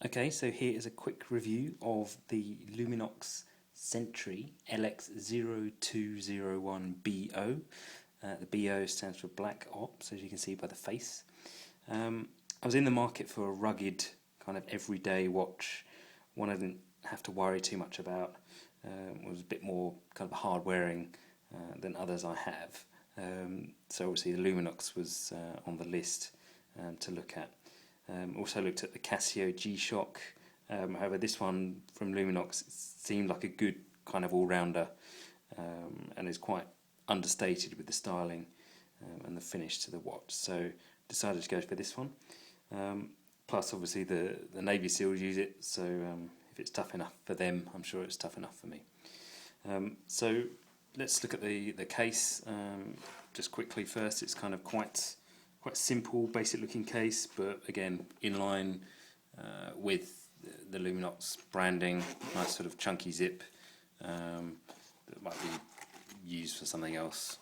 Okay, so here is a quick review of the Luminox Sentry LX0201BO. The BO stands for Black Ops, as you can see by the face. I was in the market for a rugged, kind of everyday watch, one I didn't have to worry too much about. Was a bit more kind of hard wearing than others I have. So obviously the Luminox was on the list to look at. Also looked at the Casio G-Shock. However, this one from Luminox seemed like a good kind of all-rounder, and is quite understated with the styling and the finish to the watch. So decided to go for this one. Plus, obviously, the Navy SEALs use it, so if it's tough enough for them, I'm sure it's tough enough for me. So let's look at the case just quickly first. It's kind of quite simple, basic looking case, but again in line with the Luminox branding. Nice sort of chunky zip that might be used for something else,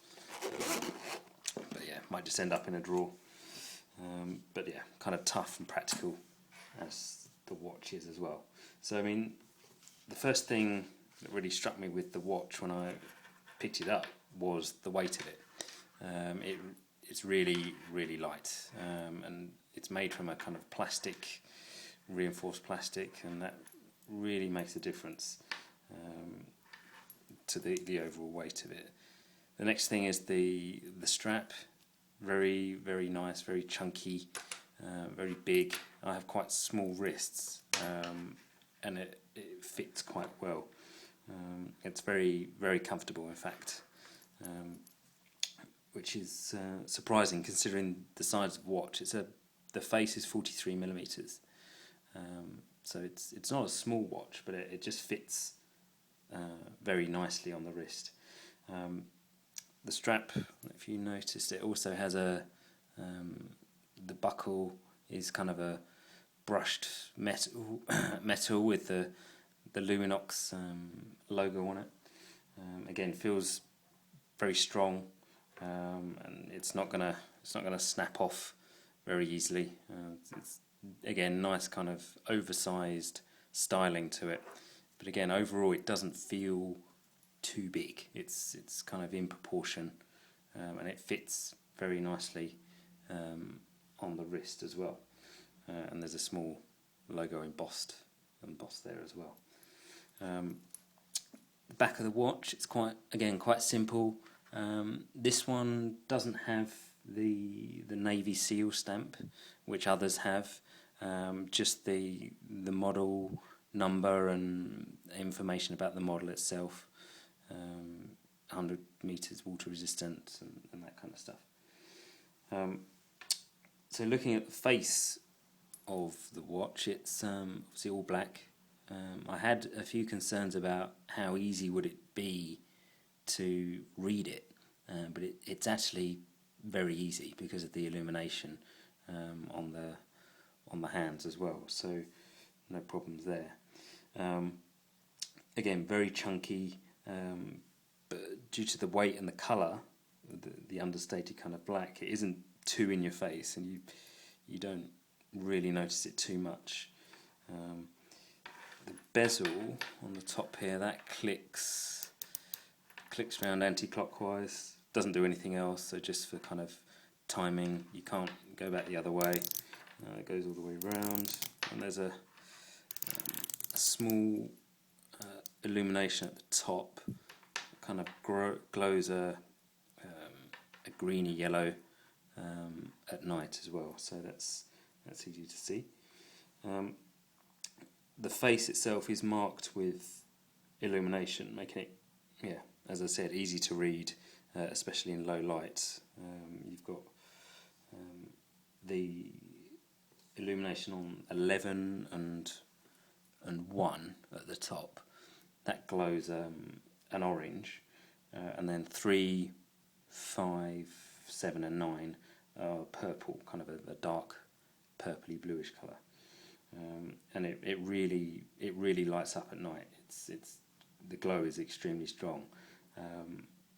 but yeah, might just end up in a drawer. But yeah, kind of tough and practical as the watch is as well. So I mean, the first thing that really struck me with the watch when I picked it up was the weight of it. It's really light, and it's made from a kind of plastic, reinforced plastic, and that really makes a difference to the overall weight of it. The next thing is the strap. Very nice, very chunky, very big. I have quite small wrists, and it fits quite well. It's very comfortable, in fact, which is surprising considering the size of the watch. The face is 43mm, so it's not a small watch, but it just fits very nicely on the wrist. The strap, if you noticed, it also has the buckle is kind of a brushed metal with the Luminox logo on it. Again, feels very strong, and it's not gonna snap off very easily. It's again nice kind of oversized styling to it, but again overall it doesn't feel too big. It's kind of in proportion, and it fits very nicely on the wrist as well. And there's a small logo embossed there as well. The back of the watch, it's quite simple. This one doesn't have the Navy SEAL stamp, which others have. Just the model number and information about the model itself. 100 meters water resistant and that kind of stuff. So looking at the face of the watch, it's obviously all black. I had a few concerns about how easy would it be to read it, but it's actually very easy because of the illumination on the hands as well, so no problems there. Again, very chunky, but due to the weight and the colour, the understated kind of black, it isn't too in your face, and you don't really notice it too much. The bezel on the top here, that clicks around anti-clockwise, doesn't do anything else, so just for kind of timing. You can't go back the other way. It goes all the way around, and there's a small illumination at the top, kind of glows a greeny yellow at night as well, so that's easy to see. The face itself is marked with illumination, making it, as I said, easy to read, especially in low light. You've got the illumination on 11 and 1 at the top. That glows an orange, and then 3, 5, 7 and 9 are purple, kind of a dark purpley bluish colour, and it really lights up at night. The glow is extremely strong.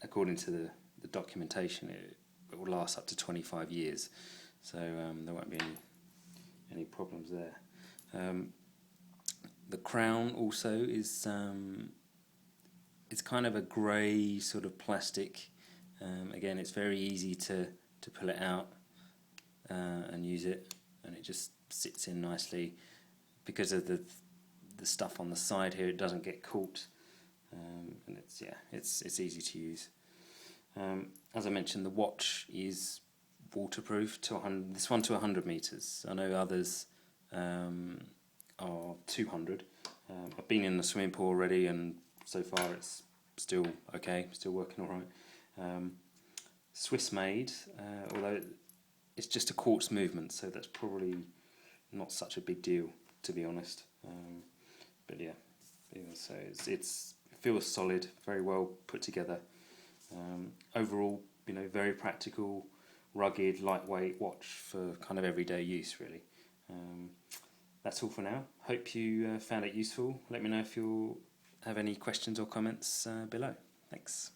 According to the documentation, it will last up to 25 years, so there won't be any problems there. The crown also is it's kind of a grey sort of plastic. Again, it's very easy to pull it out and use it, and it just sits in nicely. Because of the stuff on the side here, it doesn't get caught, and it's easy to use. As I mentioned, the watch is waterproof to 100. This one to 100 meters. I know others are 200. I've been in the swimming pool already, and so far it's still okay, still working all right. Swiss made, although it's just a quartz movement, so that's probably not such a big deal, to be honest. But yeah, so it feels solid, very well put together. Overall, very practical, rugged, lightweight watch for kind of everyday use, really. That's all for now. Hope you found it useful. Let me know if you have any questions or comments below. Thanks.